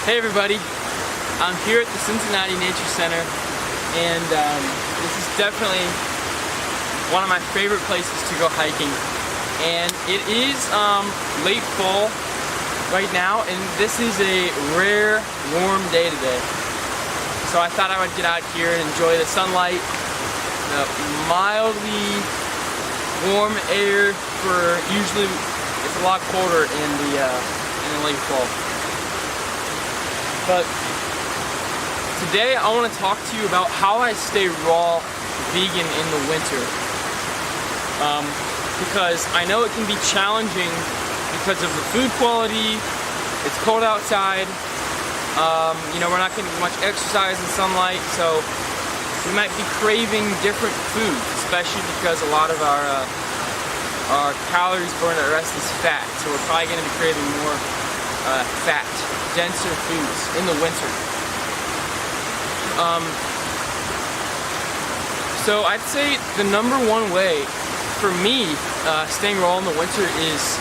Hey everybody, I'm here at the Cincinnati Nature Center, and this is definitely one of my favorite places to go hiking. And it is late fall right now, and this is a rare warm day today. So I thought I would get out here and enjoy the sunlight, the mildly warm air for usually it's a lot colder in the late fall. But today I want to talk to you about how I stay raw vegan in the winter. Because I know it can be challenging because of the food quality, it's cold outside, we're not getting much exercise and sunlight, so we might be craving different foods, especially because a lot of our calories burned at rest is fat, so we're probably going to be craving more fat, denser foods in the winter. So I'd say the number one way for me staying raw in the winter is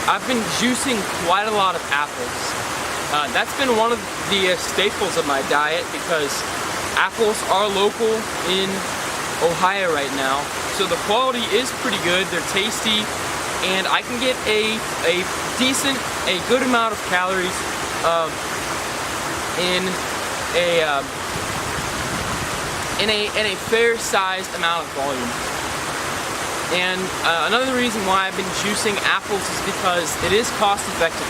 I've been juicing quite a lot of apples. That's been one of the staples of my diet because apples are local in Ohio right now, so the quality is pretty good, they're tasty, and I can get a good amount of calories in a fair-sized amount of volume. And another reason why I've been juicing apples is because it is cost-effective.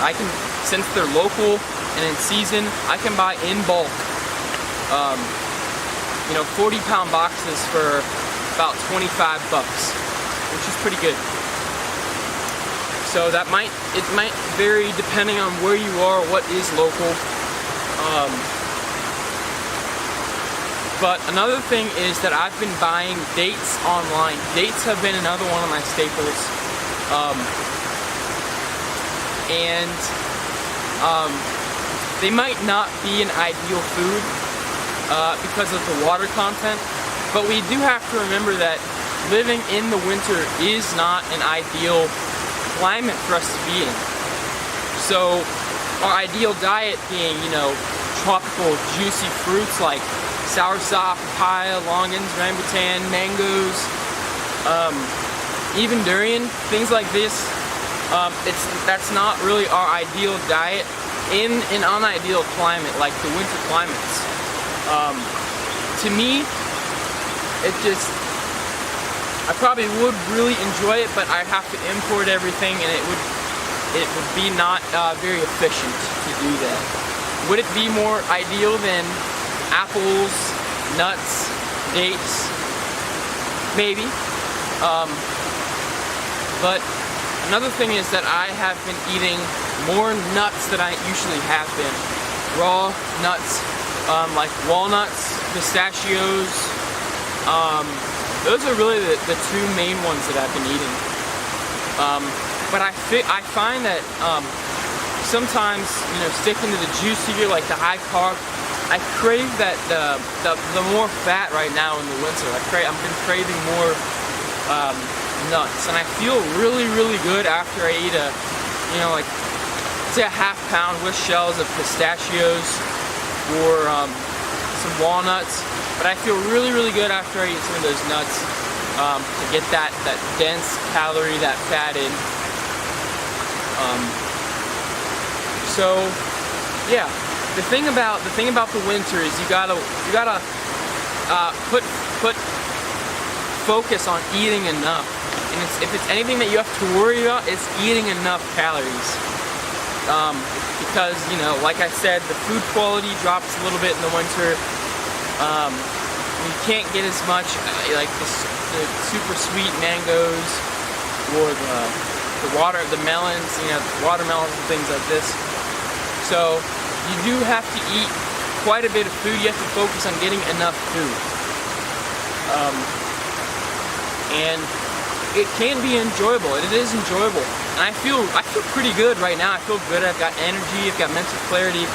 Since they're local and in season, I can buy in bulk, 40-pound boxes for about $25, which is pretty good. So it might vary depending on where you are, what is local. But another thing is that I've been buying dates online. Dates have been another one of my staples. They might not be an ideal food because of the water content, but we do have to remember that living in the winter is not an ideal climate for us to be in. So our ideal diet being, tropical juicy fruits like soursop, papaya, longans, rambutan, mangoes, even durian, things like this. That's not really our ideal diet in an unideal climate like the winter climates. To me, I probably would really enjoy it, but I'd have to import everything, and it would be not very efficient to do that. Would it be more ideal than apples, nuts, dates? Maybe. But another thing is that I have been eating more nuts than I usually have been. Raw nuts, like walnuts, pistachios. Those are really the two main ones that I've been eating. But I find that sometimes, sticking to the juicier, like the high carb, I crave that the more fat right now in the winter. I've been craving more nuts, and I feel really, really good after I eat say a half pound with shells of pistachios or some walnuts. But I feel really, really good after I eat some of those nuts to get that dense calorie, that fat in. So yeah, the thing about the winter is you gotta put focus on eating enough. And if it's anything that you have to worry about, it's eating enough calories. Because like I said, the food quality drops a little bit in the winter. You can't get as much like the super sweet mangoes or the melons, watermelons and things like this. So you do have to eat quite a bit of food. You have to focus on getting enough food. And it can be enjoyable. It is enjoyable. And I feel pretty good right now. I feel good. I've got energy. I've got mental clarity.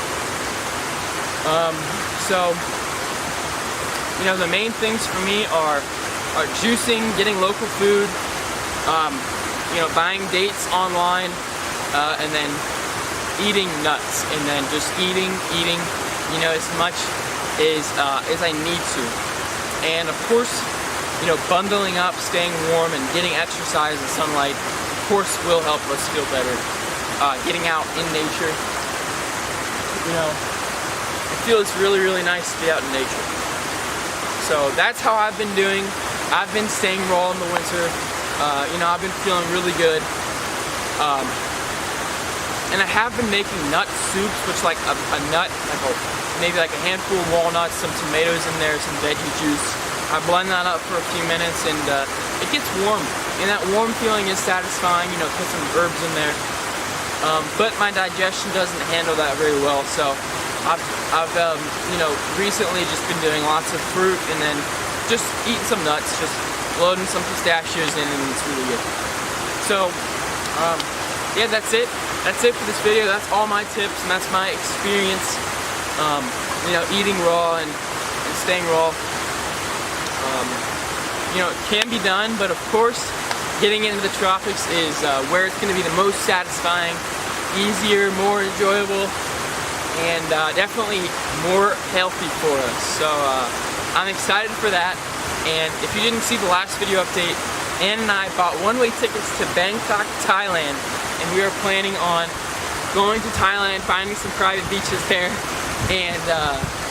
So the main things for me are juicing, getting local food, buying dates online, and then eating nuts, and then just eating, you know, as much as I need to. And of course, you know, bundling up, staying warm, and getting exercise and sunlight, of course, will help us feel better. Getting out in nature, you know, it feels really, really nice to be out in nature. So that's how I've been doing. I've been staying raw in the winter. You know, I've been feeling really good. And I have been making nut soups, which like a nut, maybe like a handful of walnuts, some tomatoes in there, some veggie juice. I blend that up for a few minutes, and it gets warm. And that warm feeling is satisfying. You know, put some herbs in there. But my digestion doesn't handle that very well, so I've you know, recently just been doing lots of fruit, and then just eating some nuts, just loading some pistachios in, and it's really good. So, yeah, that's it. That's it for this video. That's all my tips, and that's my experience, you know, eating raw and staying raw. You know, it can be done, but of course, getting into the tropics is where it's going to be the most satisfying, easier, more enjoyable, and definitely more healthy for us. So I'm excited for that. And if you didn't see the last video update, Ann and I bought one-way tickets to Bangkok, Thailand, and we are planning on going to Thailand, finding some private beaches there, and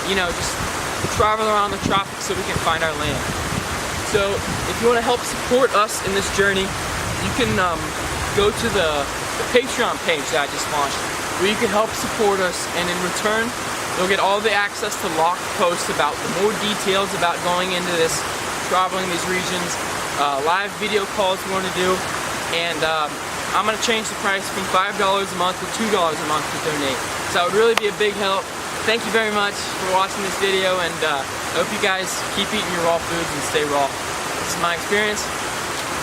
you know, just travel around the tropics so we can find our land. So if you want to help support us in this journey, you can go to the Patreon page that I just launched, where you can help support us, and in return, you'll get all the access to locked posts about the more details about going into this, traveling these regions, live video calls we want to do, and I'm going to change the price from $5 a month to $2 a month to donate. So it would really be a big help. Thank you very much for watching this video, and I hope you guys keep eating your raw foods and stay raw. This is my experience.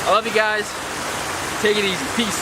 I love you guys. Take it easy. Peace.